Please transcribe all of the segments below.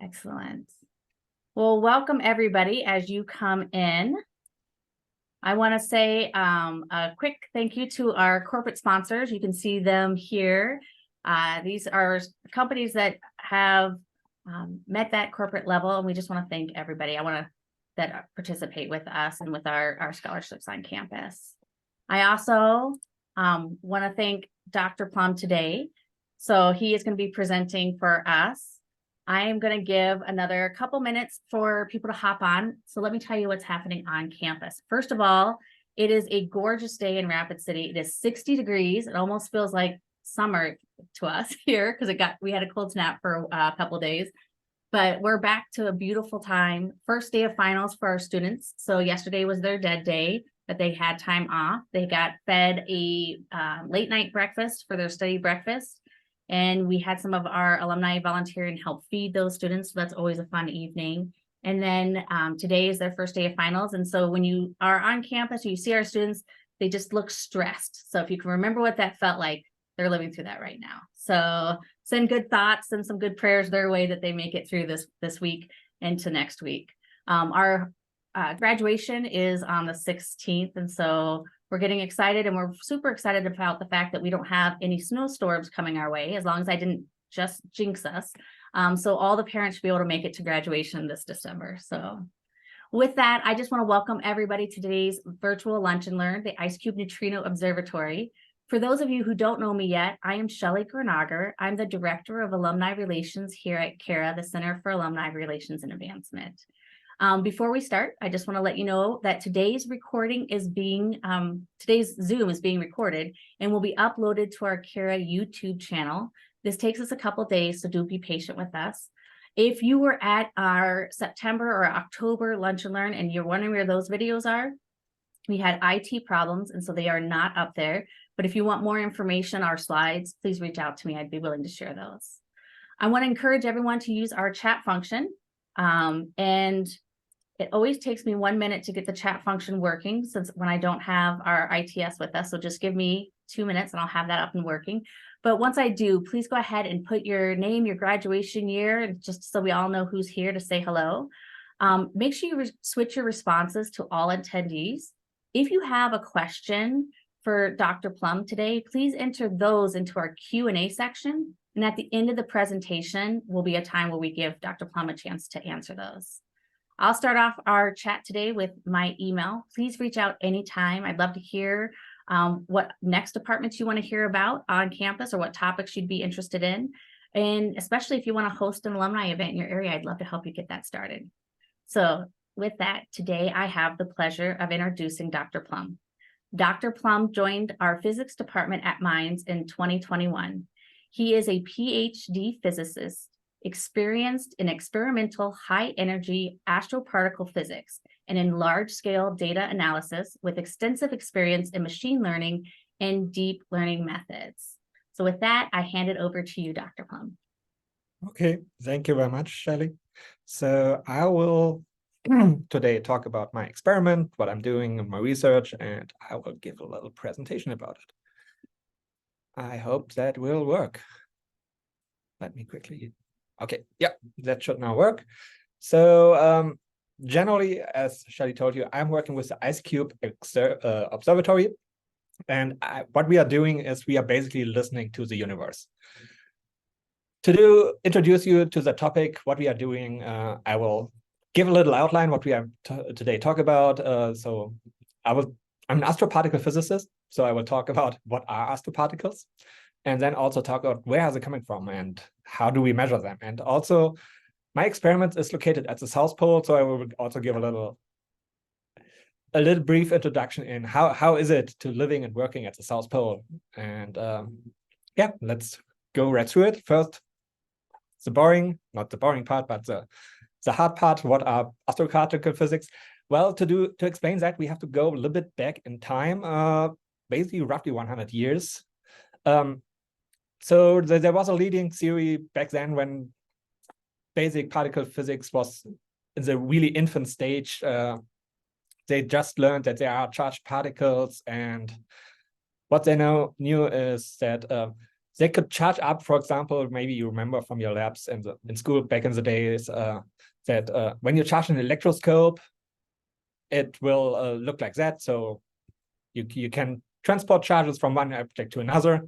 Excellent. Well, welcome everybody as you come in. I want to say a quick thank you to our corporate sponsors. You can see them here. These are companies that have met that corporate level, and we just want to thank everybody that participate with us and with our scholarships on campus. I also want to thank Dr. Plum today. So he is going to be presenting for us. I am going to give another couple minutes for people to hop on. So let me tell you what's happening on campus. First of all, it is a gorgeous day in Rapid City. It is 60 degrees. It almost feels like summer to us here because we had a cold snap for a couple of days. But we're back to a beautiful time. First day of finals for our students. So yesterday was their dead day, but they had time off. They got fed a late night breakfast for their study breakfast. And we had some of our alumni volunteer and help feed those students. So that's always a fun evening. And then today is their first day of finals. And so when you are on campus, you see our students, they just look stressed. So if you can remember what that felt like, they're living through that right now. So send good thoughts and some good prayers their way that they make it through this week into next week. Our graduation is on the 16th. And so we're getting excited, and we're super excited about the fact that we don't have any snowstorms coming our way, as long as I didn't just jinx us. So all the parents should be able to make it to graduation this December. So with that, I just want to welcome everybody to today's virtual lunch and learn, the IceCube Neutrino Observatory. For those of you who don't know me yet, I am Shelley Granager. I'm the Director of Alumni Relations here at CARA, the Center for Alumni Relations and Advancement. Before we start, I just want to let you know that today's Zoom is being recorded and will be uploaded to our CARA YouTube channel. This takes us a couple days, so do be patient with us. If you were at our September or October Lunch and Learn and you're wondering where those videos are, we had IT problems, and so they are not up there. But if you want more information, our slides, please reach out to me. I'd be willing to share those. I want to encourage everyone to use our chat function. And it always takes me 1 minute to get the chat function working when I don't have our ITS with us. So just give me 2 minutes and I'll have that up and working. But once I do, please go ahead and put your name, your graduation year, just so we all know who's here to say hello. Make sure you switch your responses to all attendees. If you have a question for Dr. Plum today, please enter those into our Q&A section. And at the end of the presentation will be a time where we give Dr. Plum a chance to answer those. I'll start off our chat today with my email. Please reach out anytime. I'd love to hear what next departments you want to hear about on campus or what topics you'd be interested in. And especially if you want to host an alumni event in your area, I'd love to help you get that started. So with that, today I have the pleasure of introducing Dr. Plum. Dr. Plum joined our physics department at Muons in 2021. He is a PhD physicist, experienced in experimental high-energy astroparticle physics and in large-scale data analysis with extensive experience in machine learning and deep learning methods. So with that, I hand it over to you, Dr. Plum. Okay, thank you very much, Shelley. So I will today talk about my experiment, what I'm doing in my research, and I will give a little presentation about it. I hope that will work. Let me quickly. Okay, yeah, that should now work. So generally, as Shelley told you, I'm working with the IceCube Observatory. And what we are doing is we are basically listening to the universe. To introduce you to the topic, what we are doing, I will give a little outline what we are today talk about. I'm an astroparticle physicist, so I will talk about what are astroparticles, and then also talk about where are they coming from and how do we measure them. And also, my experiment is located at the South Pole, so I will also give a little brief introduction in how is it to living and working at the South Pole. And yeah, let's go right through it. First, not the boring part, but the hard part. What are astroparticle physics? Well, to explain that, we have to go a little bit back in time, basically roughly 100 years. So there was a leading theory back then when basic particle physics was in the really infant stage. They just learned that there are charged particles, and what they knew is that they could charge up, for example, maybe you remember from your labs in school back in the days, that when you charge an electroscope, it will look like that. So you can transport charges from one object to another.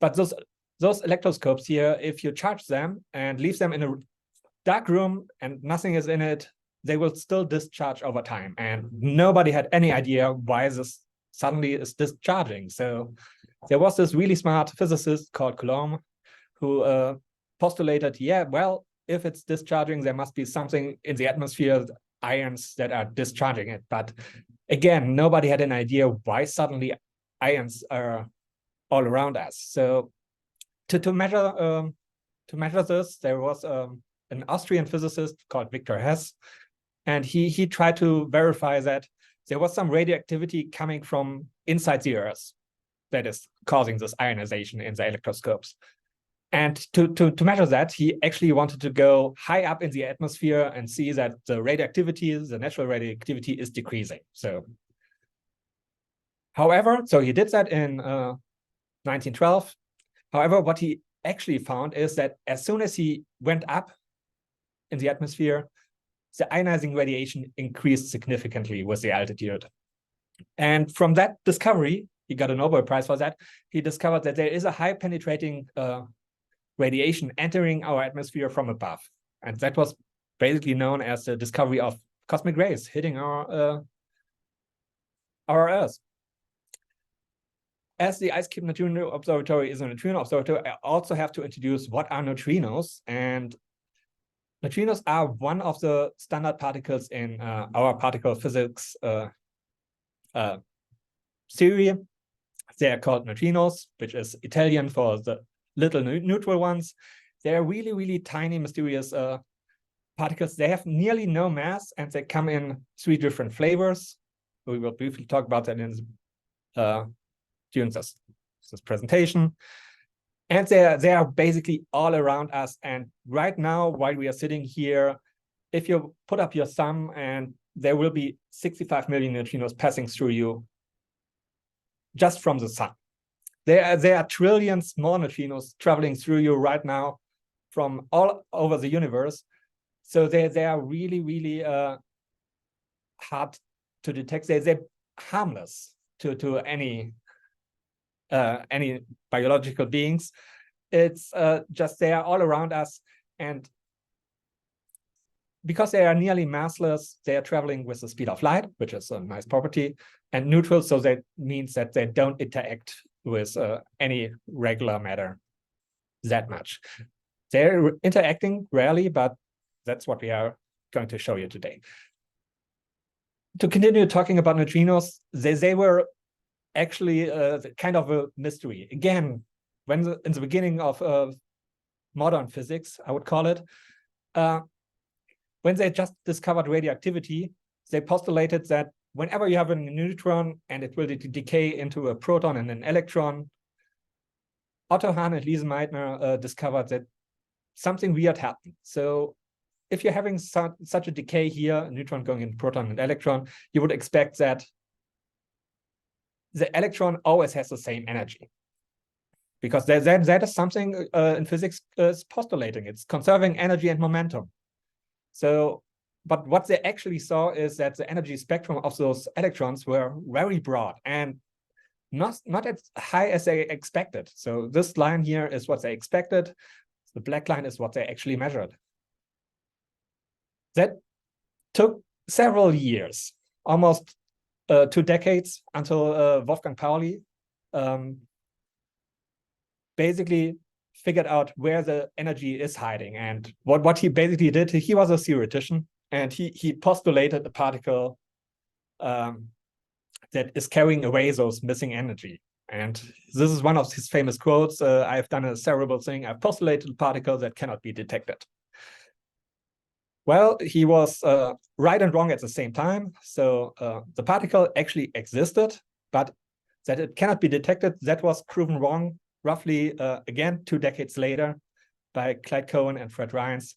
But those electroscopes here, if you charge them and leave them in a dark room and nothing is in it, they will still discharge over time. And nobody had any idea why this suddenly is discharging. So there was this really smart physicist called Coulomb who postulated, yeah, well, if it's discharging, there must be something in the atmosphere, ions that are discharging it. But again, nobody had an idea why suddenly ions are all around us. So to measure this, there was an Austrian physicist called Victor Hess, and he tried to verify that there was some radioactivity coming from inside the Earth that is causing this ionization in the electroscopes. And to measure that, he actually wanted to go high up in the atmosphere and see that the radioactivity, the natural radioactivity, is decreasing. So, however, so he did that in 1912. However, what he actually found is that as soon as he went up in the atmosphere, the ionizing radiation increased significantly with the altitude. And from that discovery, he got a Nobel Prize for that. He discovered that there is a high penetrating radiation entering our atmosphere from above. And that was basically known as the discovery of cosmic rays hitting our Earth. As the IceCube Neutrino Observatory is a neutrino observatory, I also have to introduce what are neutrinos. And neutrinos are one of the standard particles in our particle physics theory. They are called neutrinos, which is Italian for the little neutral ones. They're really, really tiny, mysterious particles. They have nearly no mass, and they come in 3 different flavors. We will briefly talk about that in during this presentation. And they are basically all around us. And right now, while we are sitting here, if you put up your thumb, and there will be 65 million neutrinos passing through you just from the sun. There are trillions more neutrinos traveling through you right now from all over the universe. So they are really, really hard to detect. They're harmless to any biological beings. It's just they are all around us, and because they are nearly massless, they are traveling with the speed of light, which is a nice property, and neutral, so that means that they don't interact with any regular matter that much. They're interacting rarely, but that's what we are going to show you today. To continue talking about neutrinos, they were actually kind of a mystery. Again, in the beginning of modern physics, I would call it, when they just discovered radioactivity, they postulated that whenever you have a neutron and it will decay into a proton and an electron, Otto Hahn and Lise Meitner discovered that something weird happened. So if you're having such a decay here, a neutron going into proton and electron, you would expect that the electron always has the same energy. Because that is something in physics is postulating. It's conserving energy and momentum. So, but what they actually saw is that the energy spectrum of those electrons were very broad and not as high as they expected. So this line here is what they expected. The black line is what they actually measured. That took several years, almost 2 decades, until Wolfgang Pauli basically figured out where the energy is hiding. And what he basically did, he was a theoretician, and he postulated a particle that is carrying away those missing energy. And this is one of his famous quotes. I've done a cerebral thing. I've postulated a particle that cannot be detected. Well, he was right and wrong at the same time. So the particle actually existed, but that it cannot be detected, that was proven wrong roughly, again, 2 decades later by Clyde Cohen and Fred Rines.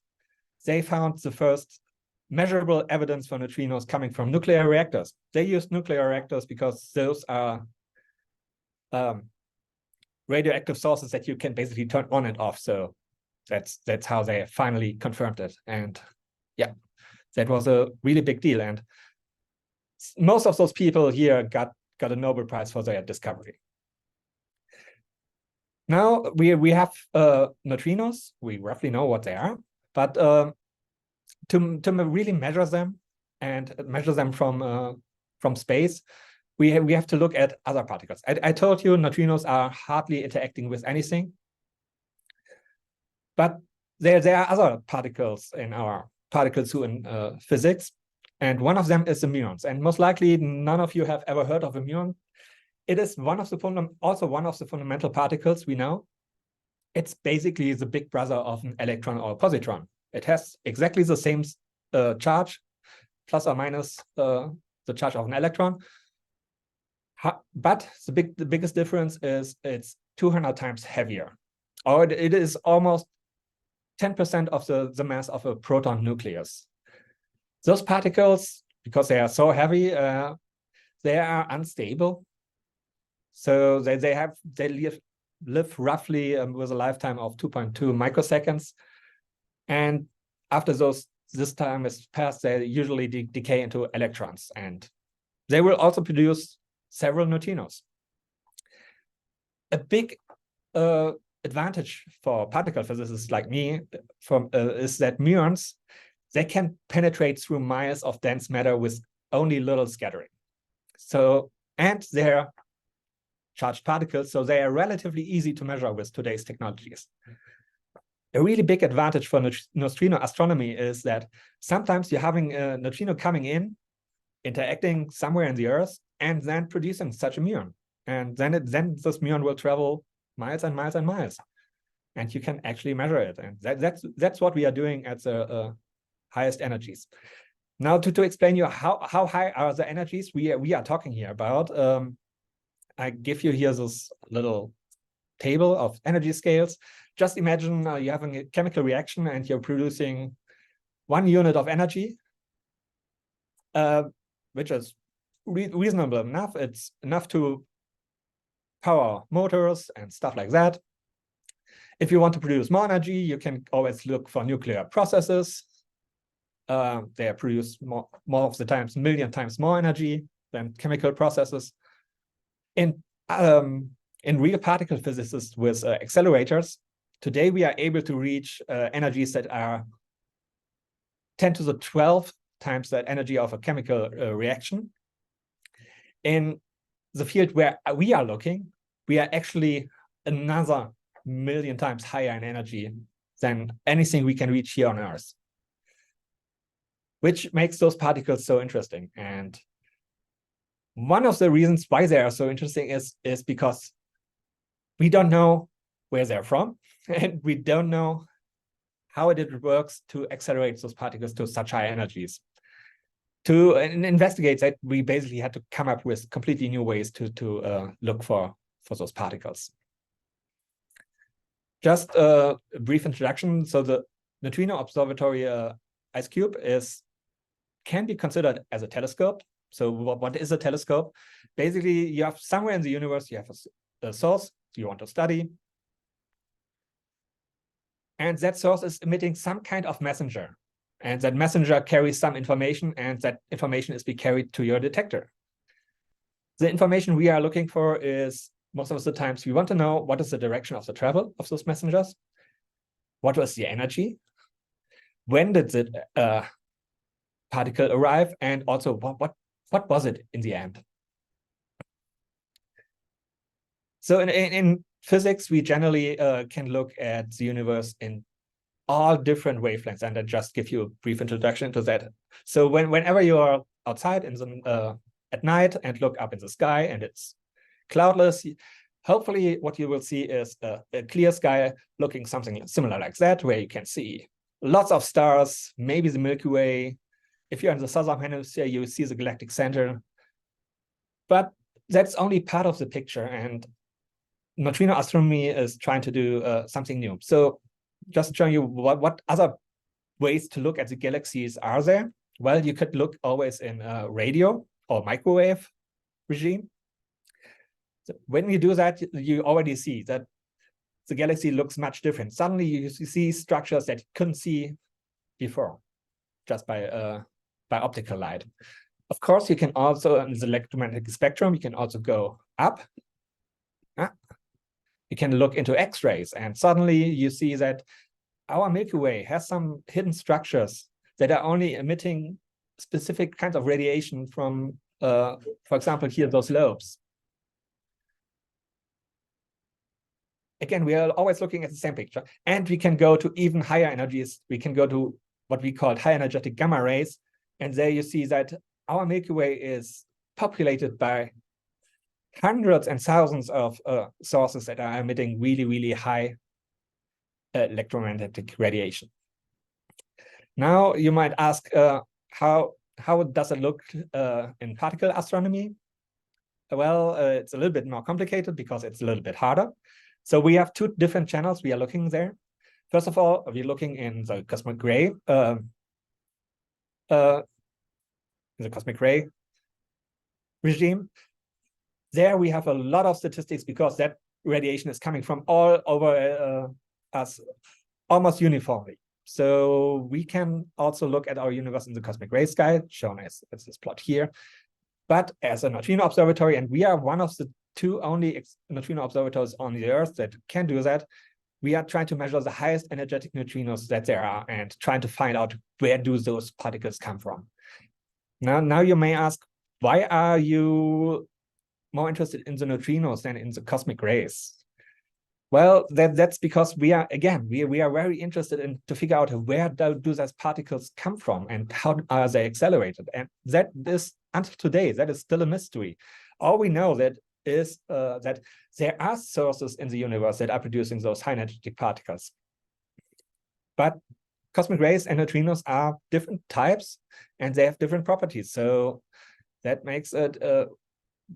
They found the first measurable evidence for neutrinos coming from nuclear reactors. They used nuclear reactors because those are radioactive sources that you can basically turn on and off. So that's how they finally confirmed it. And yeah, that was a really big deal. And most of those people here got a Nobel Prize for their discovery. Now we have neutrinos. We roughly know what they are, but to really measure them and measure them from space, we have to look at other particles. I told you neutrinos are hardly interacting with anything, but there are other particles in our particle zoo in physics, and one of them is the muons. And most likely none of you have ever heard of a muon. It is also one of the fundamental particles we know. It's basically the big brother of an electron or a positron. It has exactly the same charge, plus or minus the charge of an electron. But the biggest difference is it's 200 times heavier, or it is almost 10% of the mass of a proton nucleus. Those particles, because they are so heavy, they are unstable. So they live roughly with a lifetime of 2.2 microseconds. And after this time is passed, they usually decay into electrons, and they will also produce several neutrinos. A big advantage for particle physicists like me is that muons, they can penetrate through miles of dense matter with only little scattering. So, and they're charged particles, so they are relatively easy to measure with today's technologies. A really big advantage for neutrino astronomy is that sometimes you're having a neutrino coming in, interacting somewhere in the Earth, and then producing such a muon. And then this muon will travel miles and miles and miles, and you can actually measure it. And that's what we are doing at the highest energies. Now, to explain you how high are the energies we are talking here about, I give you here this little table of energy scales. Just imagine you're having a chemical reaction and you're producing 1 unit of energy, which is reasonable enough. It's enough to power motors and stuff like that. If you want to produce more energy, you can always look for nuclear processes. They produce more of the times, 1 million times more energy than chemical processes. In real particle physics with accelerators, today we are able to reach energies that are 10 to the 12 times the energy of a chemical reaction. In the field where we are looking, we are actually another 1 million times higher in energy than anything we can reach here on Earth, which makes those particles so interesting. And one of the reasons why they are so interesting is because we don't know where they're from, and we don't know how it works to accelerate those particles to such high energies. To investigate that, we basically had to come up with completely new ways to look for those particles. Just a brief introduction. So the Neutrino Observatory IceCube can be considered as a telescope. So what is a telescope? Basically, you have somewhere in the universe, you have a source you want to study. And that source is emitting some kind of messenger. And that messenger carries some information, and that information is being carried to your detector. The information we are looking for is, most of the times, we want to know what is the direction of the travel of those messengers, what was the energy, when did the particle arrive, and also what was it in the end. So in physics, we generally can look at the universe in all different wavelengths, and I just give you a brief introduction to that. So whenever you are outside at night and look up in the sky and it's cloudless, hopefully what you will see is a clear sky looking something similar like that, where you can see lots of stars, maybe the Milky Way. If you're in the southern hemisphere, you see the galactic center. But that's only part of the picture, and neutrino astronomy is trying to do something new. So just showing you what other ways to look at the galaxies are there. Well, you could look always in radio or microwave regime. So when you do that, you already see that the galaxy looks much different. Suddenly you see structures that you couldn't see before, just by optical light. Of course, you can also, in the electromagnetic spectrum, you can also go up. You can look into X-rays, and suddenly you see that our Milky Way has some hidden structures that are only emitting specific kinds of radiation from, for example, here, those lobes. Again, we are always looking at the same picture, and we can go to even higher energies. We can go to what we call high energetic gamma rays, and there you see that our Milky Way is populated by hundreds and thousands of sources that are emitting really, really high electromagnetic radiation. Now you might ask, how does it look in particle astronomy? Well, it's a little bit more complicated because it's a little bit harder. So we have two different channels we are looking there. First of all, we're looking in the cosmic ray, regime. There we have a lot of statistics because that radiation is coming from all over us almost uniformly. So we can also look at our universe in the cosmic ray sky, shown as this plot here. But as a neutrino observatory, and we are one of the two only neutrino observatories on the Earth that can do that, we are trying to measure the highest energetic neutrinos that there are and trying to find out where do those particles come from. Now you may ask, why are you more interested in the neutrinos than in the cosmic rays? Well, that's because we are, again, we are very interested in to figure out where do those particles come from and how are they accelerated. And that is, until today, that is still a mystery. All we know that is that there are sources in the universe that are producing those high energetic particles. But cosmic rays and neutrinos are different types and they have different properties. So that makes it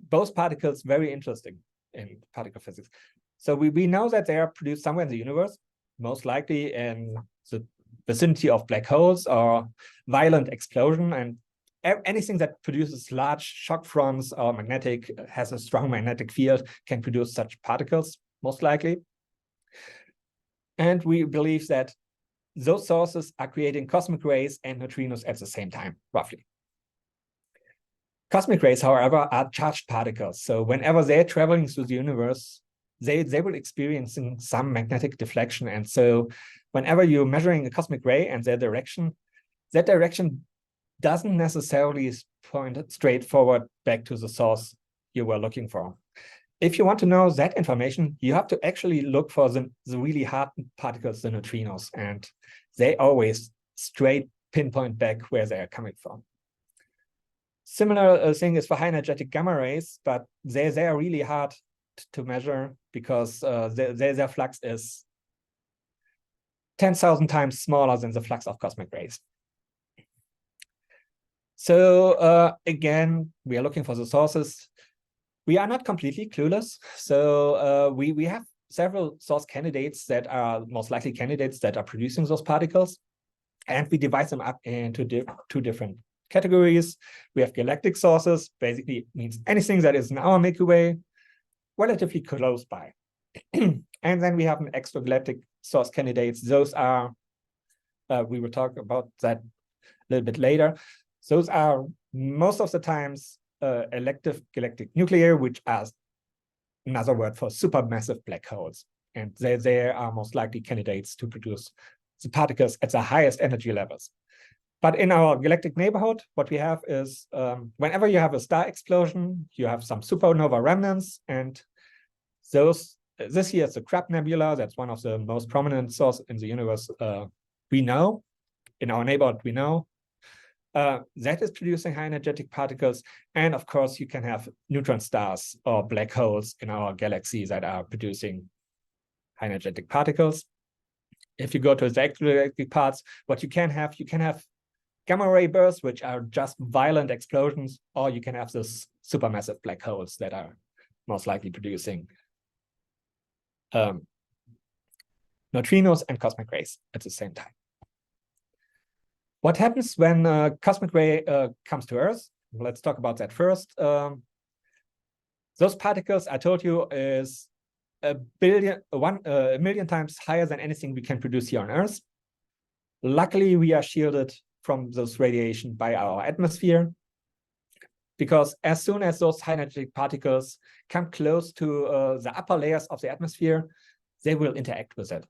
both particles very interesting in particle physics. So we know that they are produced somewhere in the universe, most likely in the vicinity of black holes or violent explosion, and anything that produces large shock fronts or has a strong magnetic field can produce such particles, most likely. And we believe that those sources are creating cosmic rays and neutrinos at the same time, roughly. Cosmic rays, however, are charged particles. So whenever they're traveling through the universe, they will experiencing some magnetic deflection. And so whenever you're measuring a cosmic ray and that direction doesn't necessarily point straight forward back to the source you were looking for. If you want to know that information, you have to actually look for the really hard particles, the neutrinos, and they always straight pinpoint back where they are coming from. Similar thing is for high energetic gamma rays, but they are really hard to measure because their flux is 10,000 times smaller than the flux of cosmic rays. So again, we are looking for the sources. We are not completely clueless. So we have several source candidates that are most likely candidates that are producing those particles. And we divide them up into two different categories. We have galactic sources, basically means anything that is in our Milky Way, relatively close by. And then we have an extragalactic source candidates. Those are, we will talk about that a little bit later. Those are most of the times elective galactic nuclei, which are another word for supermassive black holes. And they are most likely candidates to produce the particles at the highest energy levels. But in our galactic neighborhood, what we have is whenever you have a star explosion, you have some supernova remnants. And this here is the Crab Nebula. That's one of the most prominent sources in the universe we know. In our neighborhood, we know. That is producing high energetic particles. And of course, you can have neutron stars or black holes in our galaxy that are producing high energetic particles. If you go to the extragalactic parts, what you can have gamma ray bursts, which are just violent explosions, or you can have this supermassive black holes that are most likely producing neutrinos and cosmic rays at the same time. What happens when a cosmic ray comes to Earth? Let's talk about that first. Those particles, I told you, is a million times higher than anything we can produce here on Earth. Luckily, we are shielded from those radiation by our atmosphere, because as soon as those high energetic particles come close to the upper layers of the atmosphere, they will interact with it.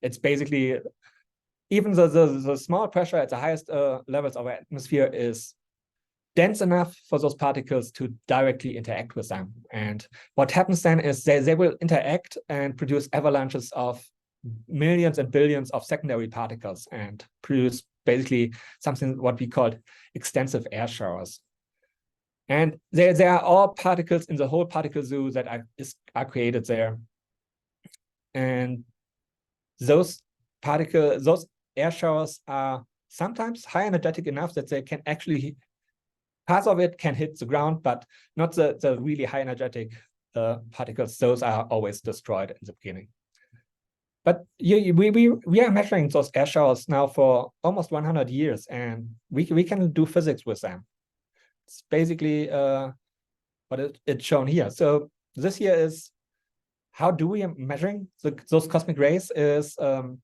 It's basically, even the small pressure at the highest levels of our atmosphere is dense enough for those particles to directly interact with them. And what happens then is they will interact and produce avalanches of millions and billions of secondary particles and produce basically something what we call extensive air showers. And there are all particles in the whole particle zoo that are created there. And those air showers are sometimes high energetic enough that they can actually, parts of it can hit the ground, but not the really high energetic particles. Those are always destroyed in the beginning. But we are measuring those air showers now for almost 100 years, and we can do physics with them. It's basically what it's shown here. So this here is how do we measuring those cosmic rays is on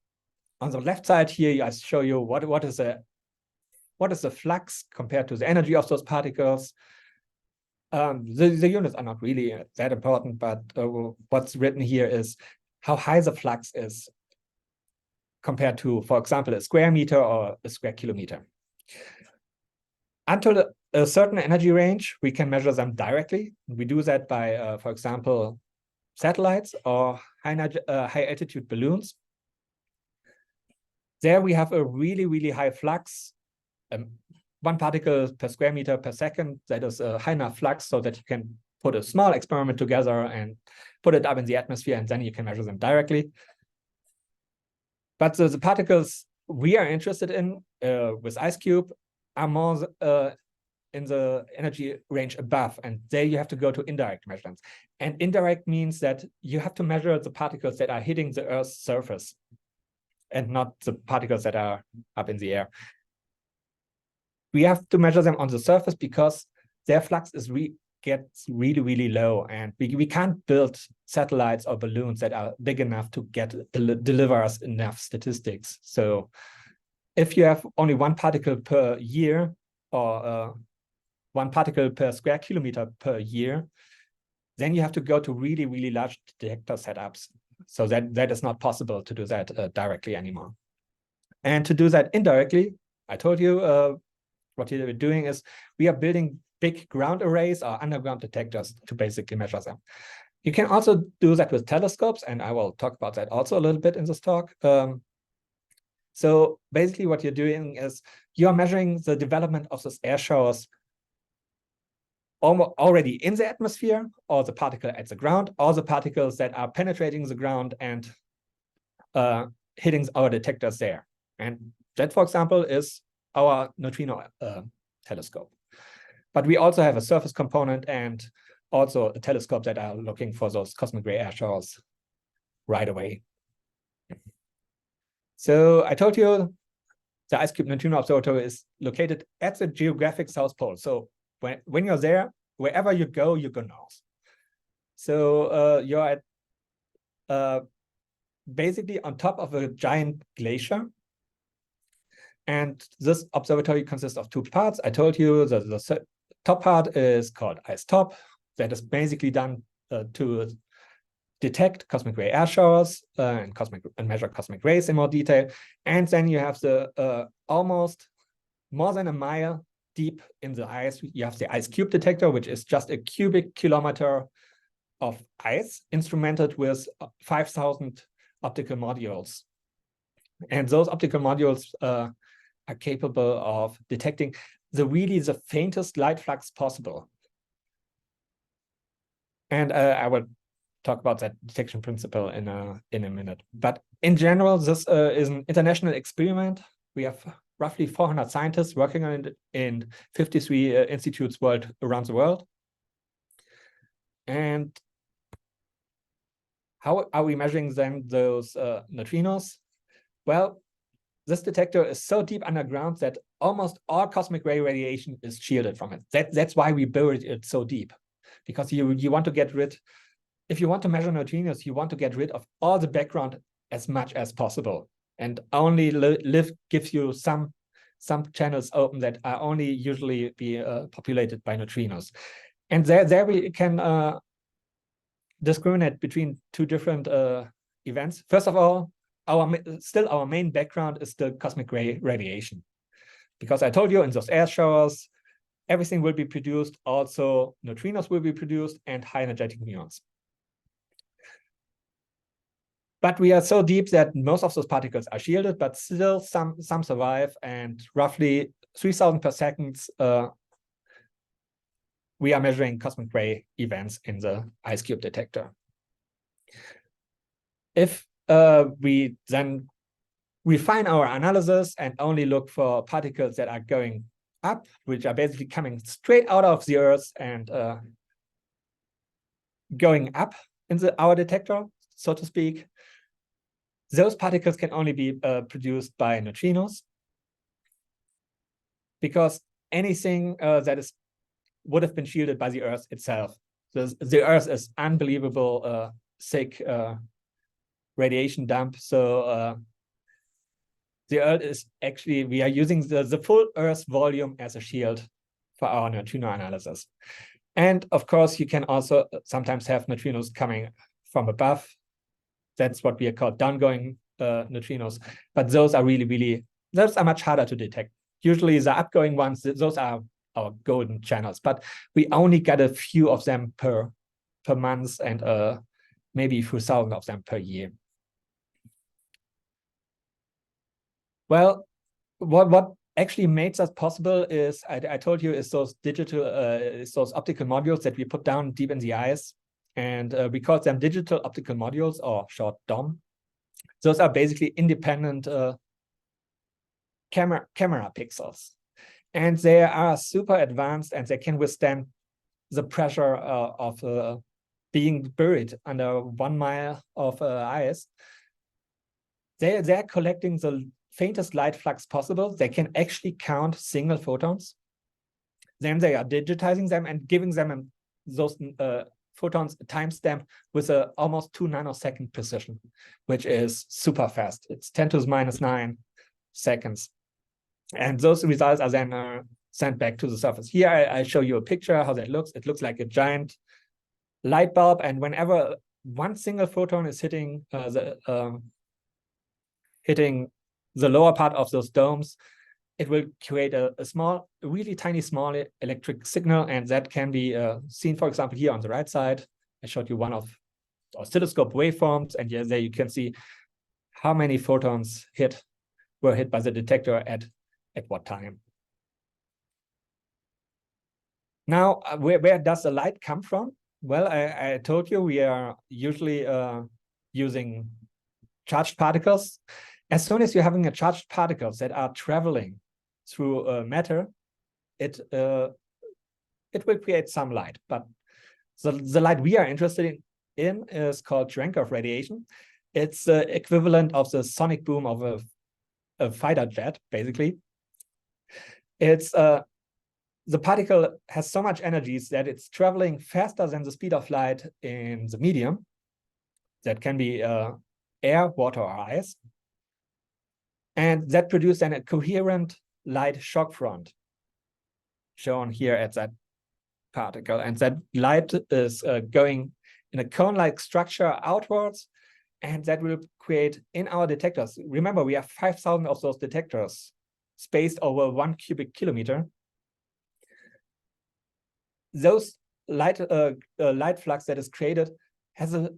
the left side here, I show you what is the flux compared to the energy of those particles. The units are not really that important, but what's written here is how high the flux is compared to, for example, a square meter or a square kilometer. Until a certain energy range, we can measure them directly. We do that by, for example, satellites or high altitude balloons. There we have a really, really high flux, 1 particle per square meter per second. That is a high enough flux so that you can put a small experiment together and put it up in the atmosphere, and then you can measure them directly. But the particles we are interested in with IceCube are more in the energy range above, and there you have to go to indirect measurements. And indirect means that you have to measure the particles that are hitting the Earth's surface and not the particles that are up in the air. We have to measure them on the surface because their flux gets really, really low, and we can't build satellites or balloons that are big enough to deliver us enough statistics. So if you have only 1 particle per year or 1 particle per square kilometer per year, then you have to go to really, really large detector setups. So that is not possible to do that directly anymore. And to do that indirectly, I told you what we're doing is we are building big ground arrays or underground detectors to basically measure them. You can also do that with telescopes, and I will talk about that also a little bit in this talk. So basically what you're doing is you're measuring the development of those air showers already in the atmosphere, or the particle at the ground, or the particles that are penetrating the ground and hitting our detectors there. And that, for example, is our neutrino telescope. But we also have a surface component and also a telescope that are looking for those cosmic ray air showers right away. So I told you the IceCube Neutrino Observatory is located at the geographic South Pole. So when you're there, wherever you go north. So you're at basically on top of a giant glacier. And this observatory consists of 2 parts. I told you the top part is called IceTop. That is basically done to detect cosmic ray air showers and measure cosmic rays in more detail. And then you have the almost more than a mile deep in the ice, you have the IceCube detector, which is just a cubic kilometer of ice instrumented with 5,000 optical modules. And those optical modules are capable of detecting the faintest light flux possible. And I will talk about that detection principle in a minute. But in general, this is an international experiment. We have roughly 400 scientists working on it in 53 institutes around the world. And how are we measuring then those neutrinos? Well, this detector is so deep underground that almost all cosmic ray radiation is shielded from it. That's why we buried it so deep. because you want to get rid, if you want to measure neutrinos, you want to get rid of all the background as much as possible, and only gives you some channels open that are only usually be populated by neutrinos. And there we can discriminate between two different events. First of all, our main background is the cosmic ray radiation, because I told you in those air showers, everything will be produced. Also, neutrinos will be produced and high energetic muons. But we are so deep that most of those particles are shielded, but still some survive. And roughly 3,000 per second, we are measuring cosmic ray events in the IceCube detector. If we then refine our analysis and only look for particles that are going up, which are basically coming straight out of the Earth and going up in our detector, so to speak, those particles can only be produced by neutrinos, because anything that would have been shielded by the Earth itself. The Earth is unbelievable thick radiation dump. So the Earth is actually, we are using the full Earth volume as a shield for our neutrino analysis. And of course, you can also sometimes have neutrinos coming from above. That's what we are called downgoing neutrinos. But those are those are much harder to detect. Usually the upgoing ones, those are our golden channels, but we only get a few of them per month, and maybe a few thousand of them per year. Well, what actually makes us possible is, I told you, is those those optical modules that we put down deep in the ice. And we call them digital optical modules, or short DOM. Those are basically independent camera pixels. And they are super advanced, and they can withstand the pressure of being buried under 1 mile of ice. They're collecting the faintest light flux possible. They can actually count single photons. Then they are digitizing them and giving them those photons timestamp with a almost 2 nanosecond precision, which is super fast. It's 10 to the minus 9 seconds. And those results are then sent back to the surface. Here I show you a picture how that looks. It looks like a giant light bulb, and whenever one single photon is hitting the lower part of those domes, it will create a really tiny small electric signal, and that can be seen, for example, here on the right side. I showed you one of oscilloscope waveforms, and there you can see how many photons were hit by the detector at what time. Now, where does the light come from? Well, I told you we are usually using charged particles. As soon as you're having a charged particles that are traveling through matter, it will create some light. But the light we are interested in is called Cherenkov radiation. It's the equivalent of the sonic boom of a fighter jet, basically. It's the particle has so much energy that it's traveling faster than the speed of light in the medium. That can be air, water, or ice. And that produces then a coherent light shock front, shown here at that particle. And that light is going in a cone-like structure outwards, and that will create in our detectors. Remember, we have 5,000 of those detectors spaced over 1 cubic kilometer. Those light flux that is created has a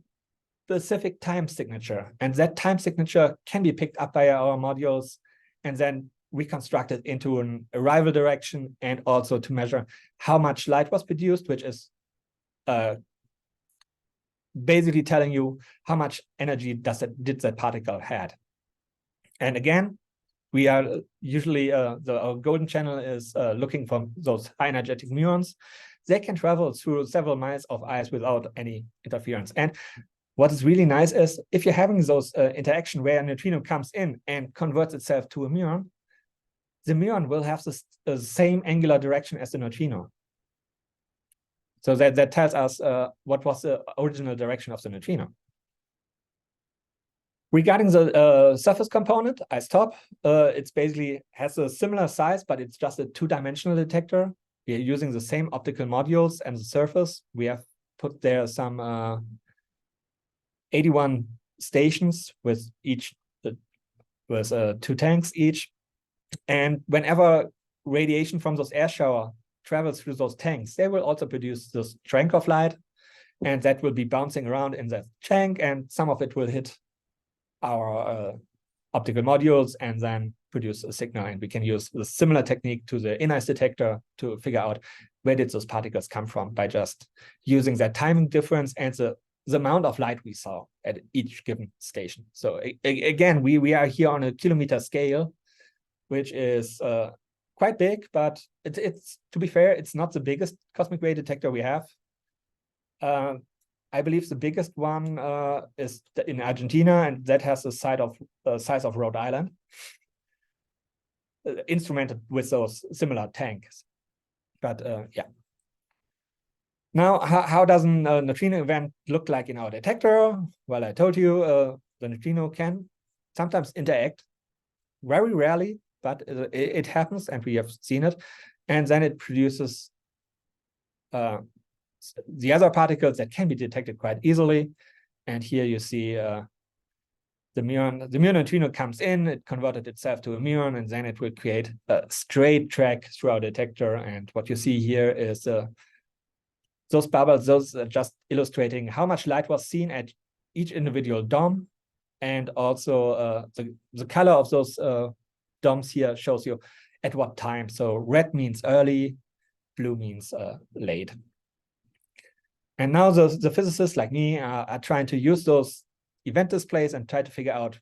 specific time signature, and that time signature can be picked up by our modules and then reconstructed into an arrival direction, and also to measure how much light was produced, which is basically telling you how much energy did that particle had. And again, we are usually our golden channel is looking for those high energetic muons. They can travel through several miles of ice without any interference. And what is really nice is if you're having those interaction where a neutrino comes in and converts itself to a muon, the muon will have the same angular direction as the neutrino. So that tells us what was the original direction of the neutrino. Regarding the surface component, IceTop, it's basically has a similar size, but it's just a two-dimensional detector. We are using the same optical modules and the surface. We have put there some 81 stations with each with 2 tanks each. And whenever radiation from those air shower travels through those tanks, they will also produce this chunk of light, and that will be bouncing around in that tank, and some of it will hit our optical modules and then produce a signal. And we can use a similar technique to the in-ice detector to figure out where did those particles come from by just using that timing difference and the amount of light we saw at each given station. So again, we are here on a kilometer scale, which is quite big, but it's to be fair, it's not the biggest cosmic ray detector we have. I believe the biggest one is in Argentina, and that has the size of Rhode Island, instrumented with those similar tanks. But yeah. Now, how does a neutrino event look like in our detector? Well, I told you the neutrino can sometimes interact, very rarely, but it happens, and we have seen it. And then it produces the other particles that can be detected quite easily. And here you see the muon neutrino comes in, it converted itself to a muon, and then it will create a straight track through our detector. And what you see here is those bubbles, those are just illustrating how much light was seen at each individual DOM. And also the color of those DOMs here shows you at what time. So red means early, blue means late. And now the physicists like me are trying to use those event displays and try to figure out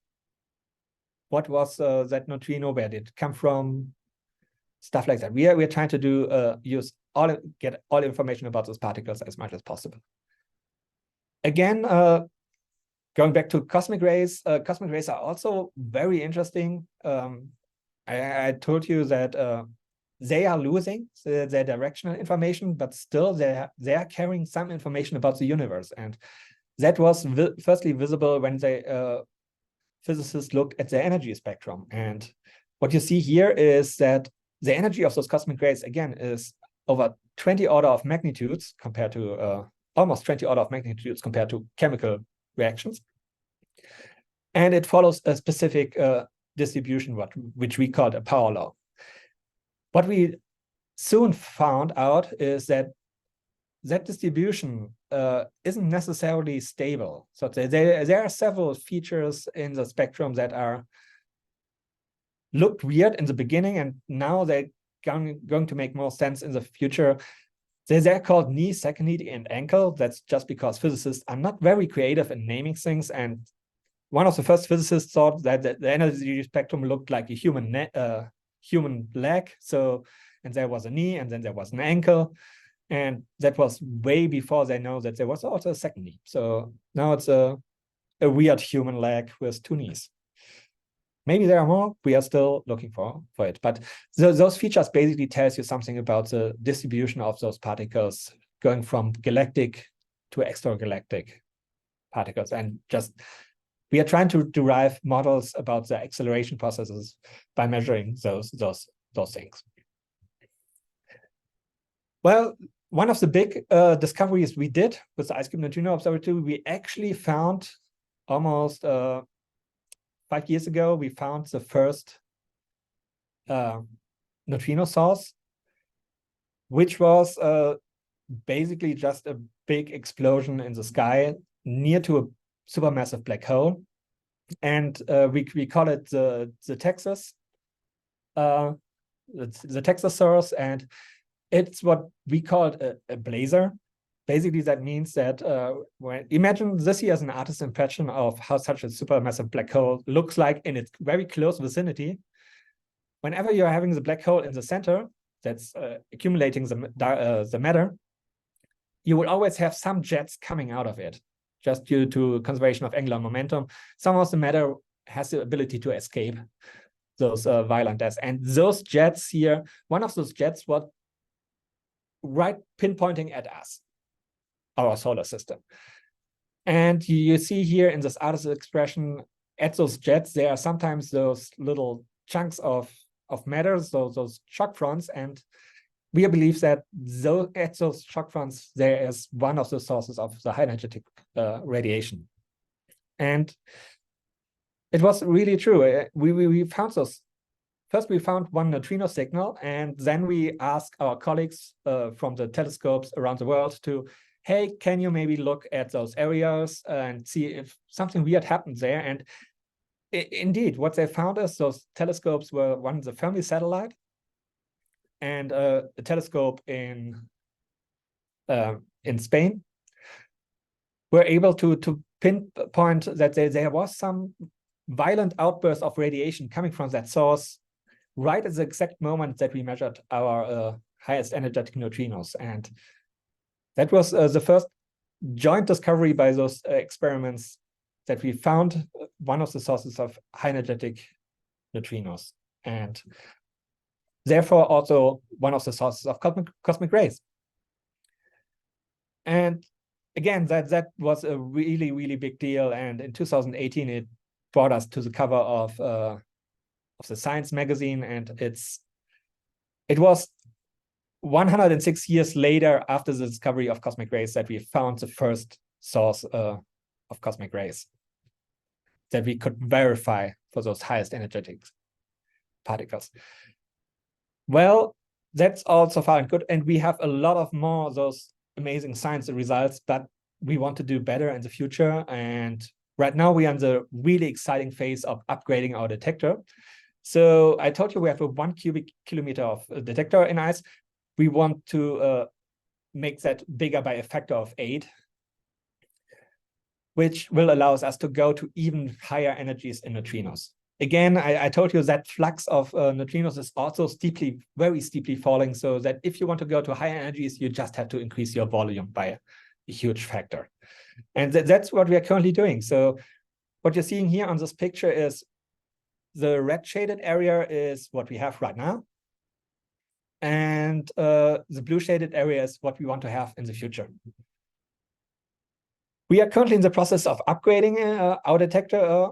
what was that neutrino, where did it come from, stuff like that. We are trying to do get all information about those particles as much as possible. Again, going back to cosmic rays are also very interesting. I told you that they are losing their directional information, but still they are carrying some information about the universe. And that was firstly visible when physicists looked at the energy spectrum. And what you see here is that the energy of those cosmic rays, again, is over 20 order of magnitudes compared to almost 20 order of magnitudes compared to chemical reactions. And it follows a specific distribution, which we called a power law. What we soon found out is that distribution isn't necessarily stable. So there are several features in the spectrum that looked weird in the beginning, and now they're going to make more sense in the future. They're called knee, second knee, and ankle. That's just because physicists are not very creative in naming things. And one of the first physicists thought that the energy spectrum looked like a human leg. So, and there was a knee, and then there was an ankle. And that was way before they know that there was also a second knee. So now it's a weird human leg with 2 knees. Maybe there are more. We are still looking for it. But those features basically tells you something about the distribution of those particles going from galactic to extragalactic particles. And just we are trying to derive models about the acceleration processes by measuring those things. Well, one of the big discoveries we did with the IceCube Neutrino Observatory, we actually found almost 5 years ago, we found the first neutrino source, which was basically just a big explosion in the sky near to a supermassive black hole. And we call it the Texas, the Texas source, and it's what we called a blazer. Basically, that means that imagine this here as an artist's impression of how such a supermassive black hole looks like in its very close vicinity. Whenever you're having the black hole in the center that's accumulating the matter, you will always have some jets coming out of it, just due to conservation of angular momentum. Some of the matter has the ability to escape those violent deaths. And those jets here, one of those jets was right pinpointing at us. our solar system. And you see here in this artist expression, at those jets, there are sometimes those little chunks of matter, those shock fronts, and we believe that at those shock fronts, there is one of the sources of the high energetic radiation. And it was really true. We found those. First, we found one neutrino signal, and then we asked our colleagues from the telescopes around the world to, hey, can you maybe look at those areas and see if something weird happened there? And indeed, what they found is those telescopes were one the Fermi satellite and a telescope in Spain were able to pinpoint that there was some violent outburst of radiation coming from that source right at the exact moment that we measured our highest energetic neutrinos. And that was the first joint discovery by those experiments that we found one of the sources of high energetic neutrinos, and therefore also one of the sources of cosmic rays. And again, that was a really, really big deal. And in 2018, it brought us to the cover of the Science magazine, and it was 106 years later after the discovery of cosmic rays that we found the first source of cosmic rays that we could verify for those highest energetic particles. Well, that's all so far and good, and we have a lot of more of those amazing science results, but we want to do better in the future. And right now we are in the really exciting phase of upgrading our detector. So I told you we have a 1 cubic kilometer of detector in ice. We want to make that bigger by a factor of 8, which will allow us to go to even higher energies in neutrinos. Again, I told you that flux of neutrinos is also very steeply falling, so that if you want to go to higher energies, you just have to increase your volume by a huge factor. And that's what we are currently doing. So what you're seeing here on this picture is the red shaded area is what we have right now. And the blue shaded area is what we want to have in the future. We are currently in the process of upgrading our detector.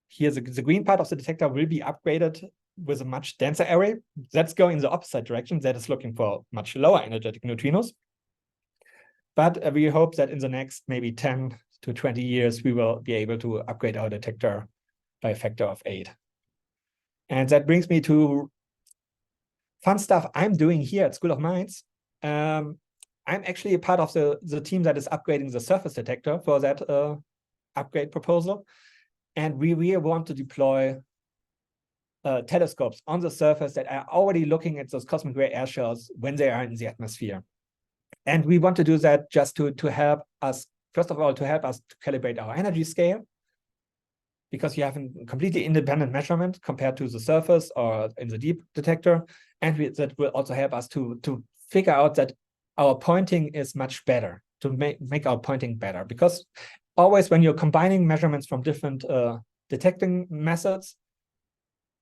Here, the green part of the detector will be upgraded with a much denser array. That's going in the opposite direction. That is looking for much lower energetic neutrinos. But we hope that in the next maybe 10 to 20 years, we will be able to upgrade our detector by a factor of 8. And that brings me to fun stuff I'm doing here at School of Mines. I'm actually a part of the team that is upgrading the surface detector for that upgrade proposal. And we really want to deploy telescopes on the surface that are already looking at those cosmic ray air shells when they are in the atmosphere. And we want to do that just to help us, first of all, to help us to calibrate our energy scale, because you have a completely independent measurement compared to the surface or in the deep detector. And that will also help us to figure out that our pointing is much better, to make our pointing better. Because always when you're combining measurements from different detecting methods,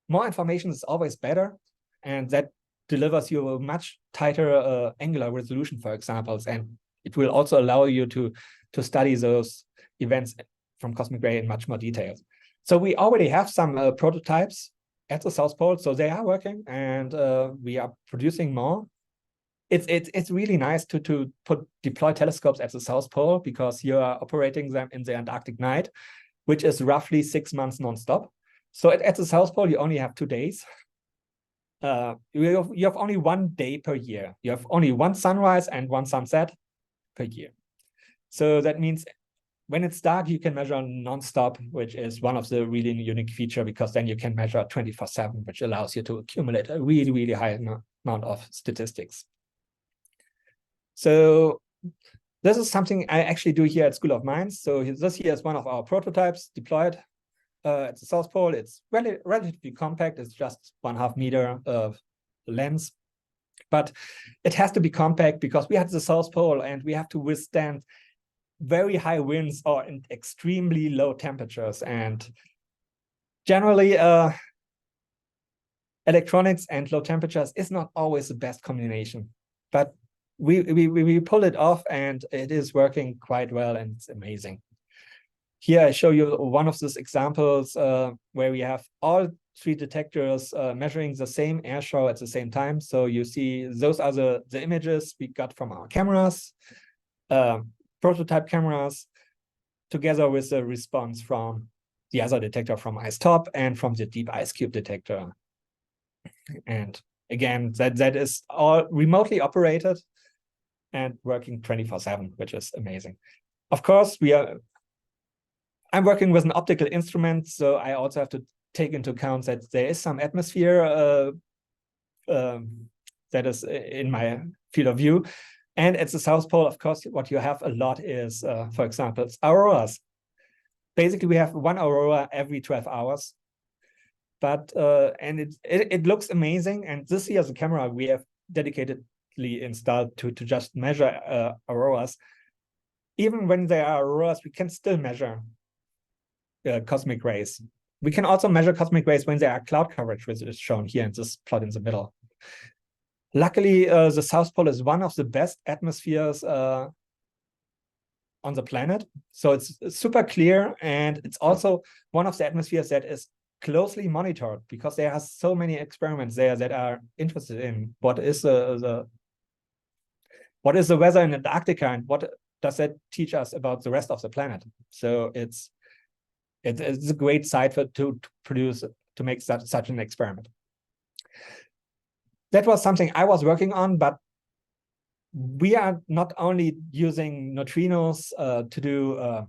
more information is always better. And that delivers you a much tighter angular resolution, for example. And it will also allow you to study those events from cosmic ray in much more detail. So we already have some prototypes at the South Pole, so they are working, and we are producing more. It's really nice to deploy telescopes at the South Pole, because you are operating them in the Antarctic night, which is roughly 6 months nonstop. So at the South Pole, you only have 2 days. You have only 1 day per year. You have only 1 sunrise and 1 sunset per year. So that means when it's dark, you can measure nonstop, which is one of the really unique features, because then you can measure 24/7, which allows you to accumulate a really, really high amount of statistics. So this is something I actually do here at School of Mines. So this here is one of our prototypes deployed at the South Pole. It's relatively compact. It's just 1/2 meter of length. But it has to be compact because we have the South Pole and we have to withstand very high winds or extremely low temperatures. And generally, electronics and low temperatures is not always the best combination. But we pull it off, and it is working quite well, and it's amazing. Here I show you one of these examples where we have all 3 detectors measuring the same air shower at the same time. So you see those are the images we got from our cameras, prototype cameras, together with the response from the other detector from IceTop and from the deep IceCube detector. And again, that is all remotely operated and working 24/7, which is amazing. Of course, I'm working with an optical instrument, so I also have to take into account that there is some atmosphere that is in my field of view. And at the South Pole, of course, what you have a lot is, for example, auroras. Basically, we have 1 aurora every 12 hours. But and it looks amazing. And this here is a camera we have dedicatedly installed to just measure auroras. Even when there are auroras, we can still measure cosmic rays. We can also measure cosmic rays when there are cloud coverage, which is shown here in this plot in the middle. Luckily, the South Pole is one of the best atmospheres on the planet. So it's super clear, and it's also one of the atmospheres that is closely monitored, because there are so many experiments there that are interested in what is the weather in Antarctica, and what does that teach us about the rest of the planet. So it's a great site to make such an experiment. That was something I was working on, but we are not only using neutrinos to do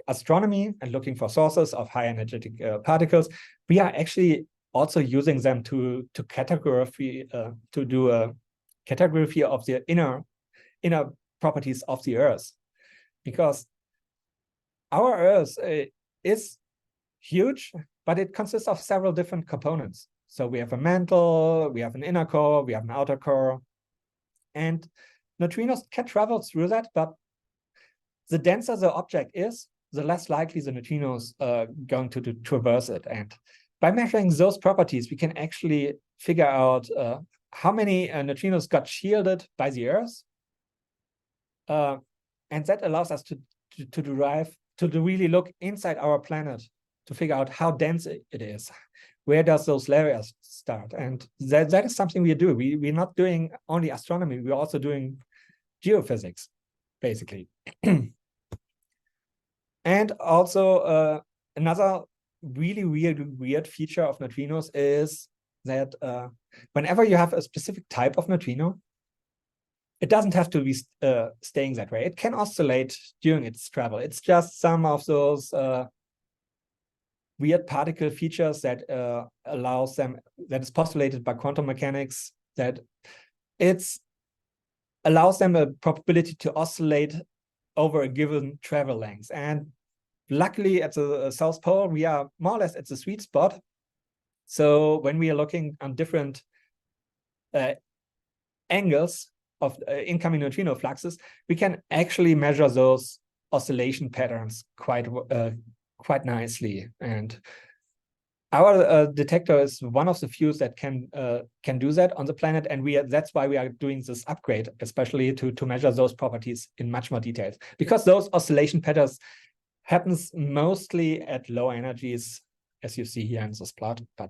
astronomy and looking for sources of high energetic particles. We are actually also using them to do a cartography of the inner properties of the Earth, because our Earth is huge, but it consists of several different components. So we have a mantle, we have an inner core, we have an outer core, and neutrinos can travel through that, but the denser the object is, the less likely the neutrinos are going to traverse it. And by measuring those properties, we can actually figure out how many neutrinos got shielded by the Earth. And that allows us to really look inside our planet to figure out how dense it is. Where does those layers start? And that is something we do. We're not doing only astronomy, we're also doing geophysics, basically. And also another really weird feature of neutrinos is that whenever you have a specific type of neutrino, it doesn't have to be staying that way. It can oscillate during its travel. It's just some of those weird particle features that allows them, that is postulated by quantum mechanics, that allows them a probability to oscillate over a given travel length. And luckily at the South Pole, we are more or less at the sweet spot. So when we are looking on different angles of incoming neutrino fluxes, we can actually measure those oscillation patterns quite nicely. And our detector is one of the few that can do that on the planet, and that's why we are doing this upgrade, especially to measure those properties in much more detail, because those oscillation patterns happens mostly at low energies, as you see here in this plot. But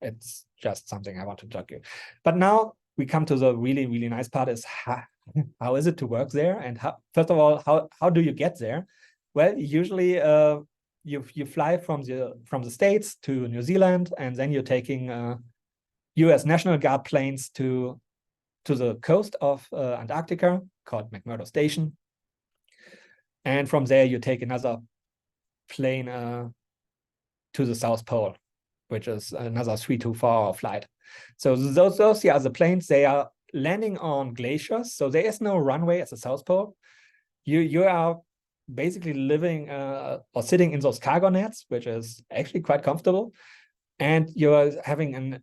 it's just something I want to talk to you. But now we come to the really nice part: is how is it to work there, and first of all, how do you get there? Well, usually you fly from the States to New Zealand, and then you're taking US National Guard planes to the coast of Antarctica, called McMurdo Station. And from there, you take another plane to the South Pole, which is another 3 to 4 hour flight. So those here are the planes. They are landing on glaciers, so there is no runway at the South Pole. You are basically living or sitting in those cargo nets, which is actually quite comfortable, and you're having a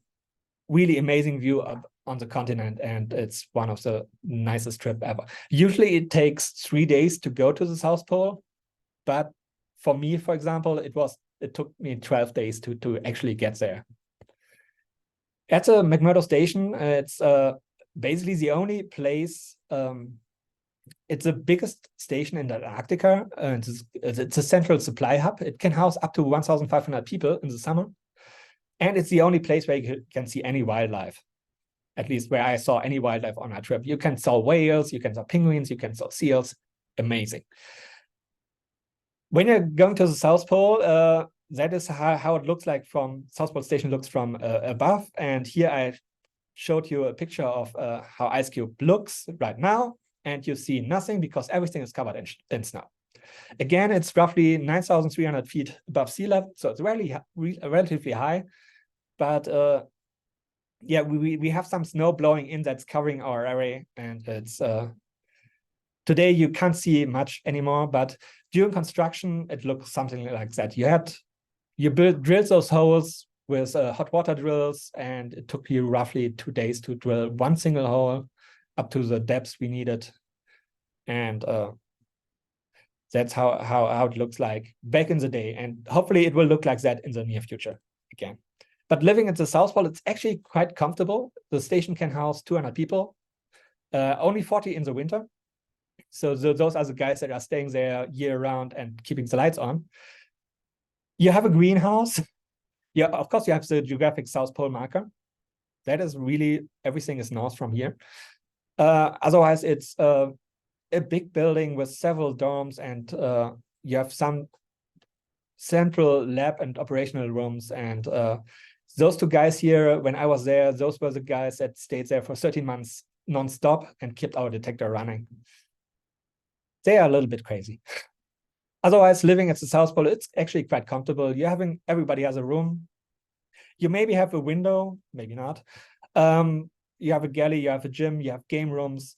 really amazing view on the continent, and it's one of the nicest trips ever. Usually it takes 3 days to go to the South Pole, but for me, for example, it took me 12 days to actually get there. At the McMurdo Station, it's basically the only place, it's the biggest station in Antarctica. It's a central supply hub. It can house up to 1,500 people in the summer. And it's the only place where you can see any wildlife, at least where I saw any wildlife on our trip. You can saw whales, you can saw penguins, you can saw seals. Amazing. When you're going to the South Pole, that is how it looks like from South Pole Station looks from above. And here I showed you a picture of how IceCube looks right now. And you see nothing because everything is covered in snow. Again, it's roughly 9,300 feet above sea level. So it's really relatively high. But yeah, we have some snow blowing in that's covering our area. And it's today you can't see much anymore. But during construction, it looks something like that. You drilled those holes with hot water drills, and it took you roughly 2 days to drill one single hole up to the depths we needed. And that's how it looks like back in the day. And hopefully it will look like that in the near future again. But living at the South Pole, it's actually quite comfortable. The station can house 200 people, only 40 in the winter. So those are the guys that are staying there year round and keeping the lights on. You have a greenhouse. Yeah, of course, you have the geographic South Pole marker. That is really, everything is north from here. Otherwise, it's a big building with several dorms, and you have some central lab and operational rooms. And those two guys here, when I was there, those were the guys that stayed there for 13 months non-stop and kept our detector running. They are a little bit crazy. Otherwise, living at the South Pole, it's actually quite comfortable. Everybody has a room. You maybe have a window, maybe not. You have a galley, you have a gym, you have game rooms.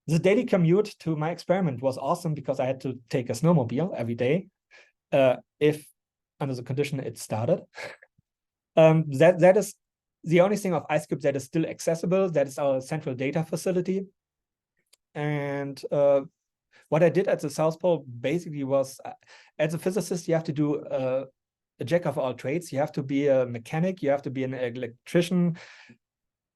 The daily commute to my experiment was awesome because I had to take a snowmobile every day, if under the condition it started. That is the only thing of IceCube that is still accessible. That is our central data facility. And what I did at the South Pole basically was, as a physicist, you have to do a jack of all trades. You have to be a mechanic, you have to be an electrician,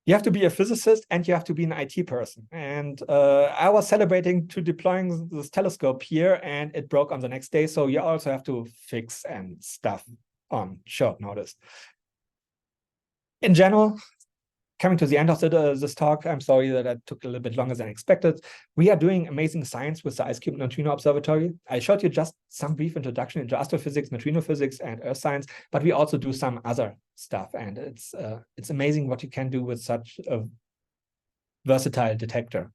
you have to be a physicist, and you have to be an IT person. And I was celebrating to deploying this telescope here, and it broke on the next day. So you also have to fix and stuff on short notice. In general, coming to the end of this talk, I'm sorry that it took a little bit longer than expected. We are doing amazing science with the IceCube Neutrino Observatory. I showed you just some brief introduction into astrophysics, neutrino physics, and earth science, but we also do some other stuff. And it's amazing what you can do with such a versatile detector.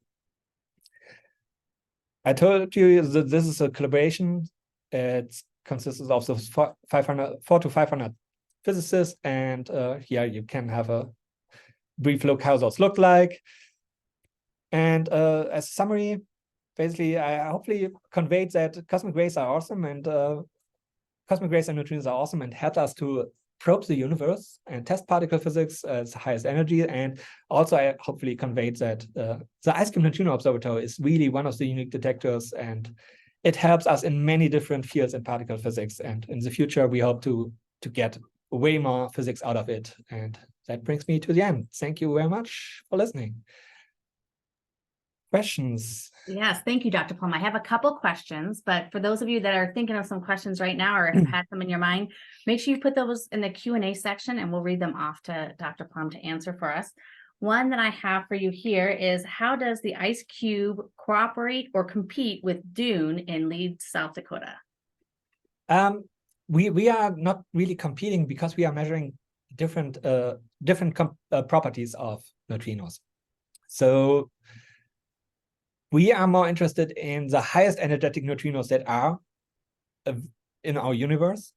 I told you that this is a collaboration. It consists of those 400 to 500 physicists, and here you can have a brief look how those look like. And as a summary, basically, I hopefully conveyed that cosmic rays are awesome, and cosmic rays and neutrinos are awesome and helped us to probe the universe and test particle physics at the highest energy. And also, I hopefully conveyed that the IceCube Neutrino Observatory is really one of the unique detectors, and it helps us in many different fields in particle physics. And in the future, we hope to get way more physics out of it. And that brings me to the end. Thank you very much for listening. Questions? Yes, thank you, Dr. Plum. I have a couple questions, but for those of you that are thinking of some questions right now or have had them in your mind, make sure you put those in the Q&A section and we'll read them off to Dr. Plum to answer for us. One that I have for you here is, how does the IceCube cooperate or compete with Dune in Leeds, South Dakota? We are not really competing because we are measuring different properties of neutrinos. So we are more interested in the highest energetic neutrinos that are in our universe.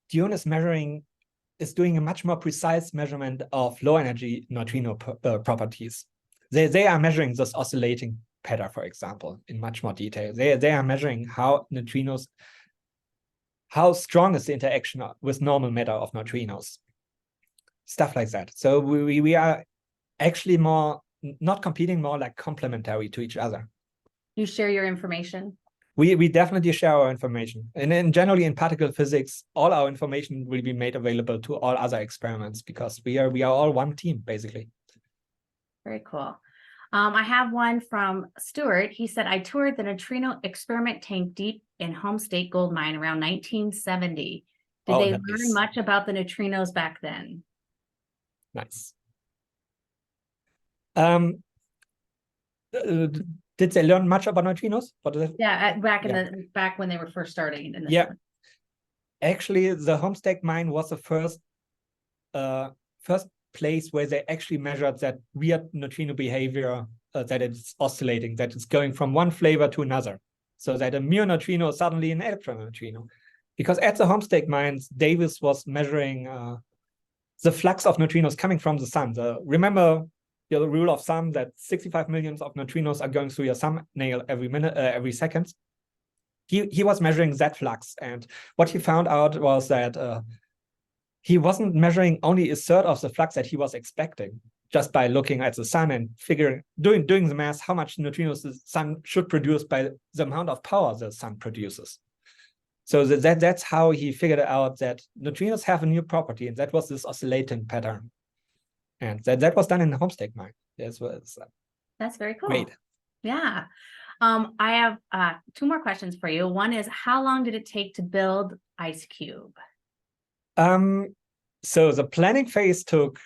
Dune is doing a much more precise measurement of low energy neutrino properties. They are measuring this oscillating pattern, for example, in much more detail. They are measuring how neutrinos, how strong is the interaction with normal matter of neutrinos, stuff like that. So we are actually more not competing, more like complementary to each other. You share your information? We definitely share our information. And then generally in particle physics, all our information will be made available to all other experiments because we are all one team, basically. Very cool. I have one from Stuart. He said, I toured the neutrino experiment tank deep in Homestake Gold Mine around 1970. Did Oh, they nice. learn much about the neutrinos back then? Nice. Did they learn much about neutrinos? Yeah, back when they were first starting in this. Yeah. Actually, the Homestake mine was the first place where they actually measured that weird neutrino behavior, that it's oscillating, that it's going from one flavor to another. So that a mu neutrino is suddenly an electron neutrino. Because at the Homestake mines, Davis was measuring the flux of neutrinos coming from the sun. Remember the rule of thumb that 65 million of neutrinos are going through your thumbnail every second. He was measuring that flux, and what he found out was that he wasn't measuring only a third of the flux that he was expecting just by looking at the sun and doing the math how much neutrinos the sun should produce by the amount of power the sun produces. So that's how he figured out that neutrinos have a new property, and that was this oscillating pattern. And that was done in the Homestake mine. That's very cool. Great. Yeah. I have 2 more questions for you. One is, how long did it take to build IceCube? So the planning phase took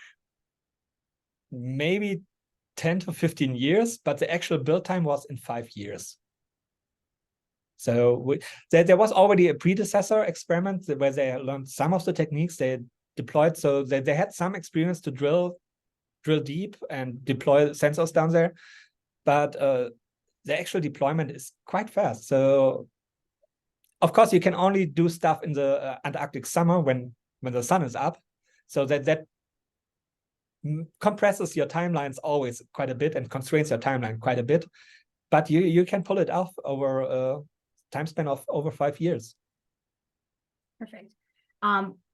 maybe 10 to 15 years, but the actual build time was in 5 years. So there was already a predecessor experiment where they learned some of the techniques they deployed. So they had some experience to drill deep and deploy sensors down there. But the actual deployment is quite fast. So of course, you can only do stuff in the Antarctic summer when the sun is up. So that compresses your timelines always quite a bit and constrains your timeline quite a bit. But you can pull it off over a time span of over 5 years. Perfect.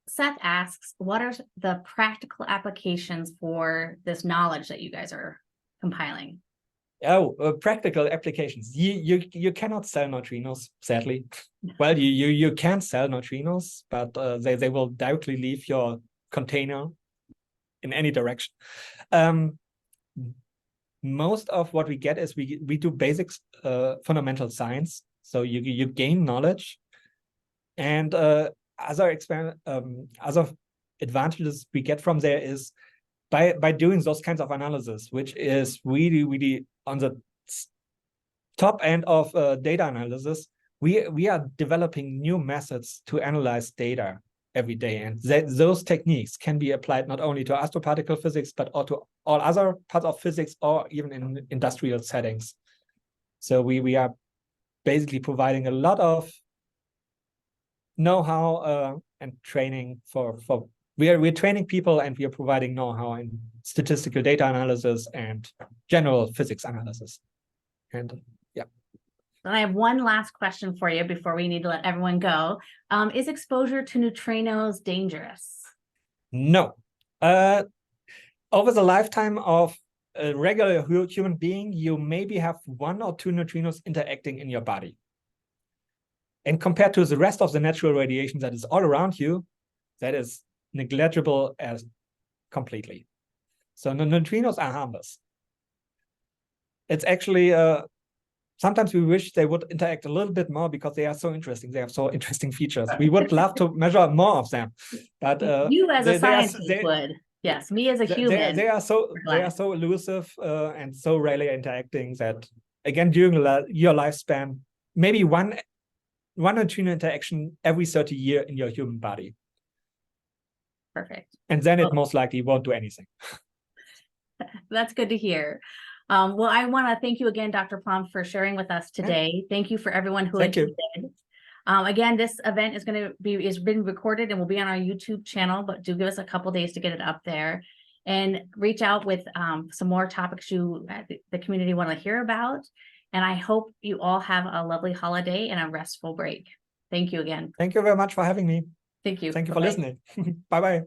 Seth asks, what are the practical applications for this knowledge that you guys are compiling? Oh, practical applications. You cannot sell neutrinos, sadly. Well, you can sell neutrinos, but they will directly leave your container in any direction. Most of what we get is we do basics, fundamental science. So you gain knowledge, and other advantages we get from there is by doing those kinds of analysis, which is really on the top end of data analysis. We are developing new methods to analyze data every day, and those techniques can be applied not only to astroparticle physics, but also to all other parts of physics, or even in industrial settings. So we are basically providing a lot of know-how and training we're training people, and we are providing know-how in statistical data analysis and general physics analysis. And yeah. And I have one last question for you before we need to let everyone go. Is exposure to neutrinos dangerous? No. Over the lifetime of a regular human being, you maybe have 1 or 2 neutrinos interacting in your body. And compared to the rest of the natural radiation that is all around you, that is negligible as completely. So the neutrinos are harmless. It's actually sometimes we wish they would interact a little bit more because they are so interesting. They have so interesting features. We would love to measure more of them, but you as a scientist would. Yes, me as a human. They are so elusive and so rarely interacting that, again, during your lifespan, maybe one neutrino interaction every 30 years in your human body. Perfect. And then it most likely won't do anything. That's good to hear. Well, I want to thank you again, Dr. Plum, for sharing with us today. Yeah. Thank you for everyone who attended. Again, this event is been recorded and will be on our YouTube channel, but do give us a couple days to get it up there, and reach out with some more topics the community want to hear about. And I hope you all have a lovely holiday and a restful break. Thank you again. Thank you very much for having me. Thank you. Thank you for listening. Bye-bye.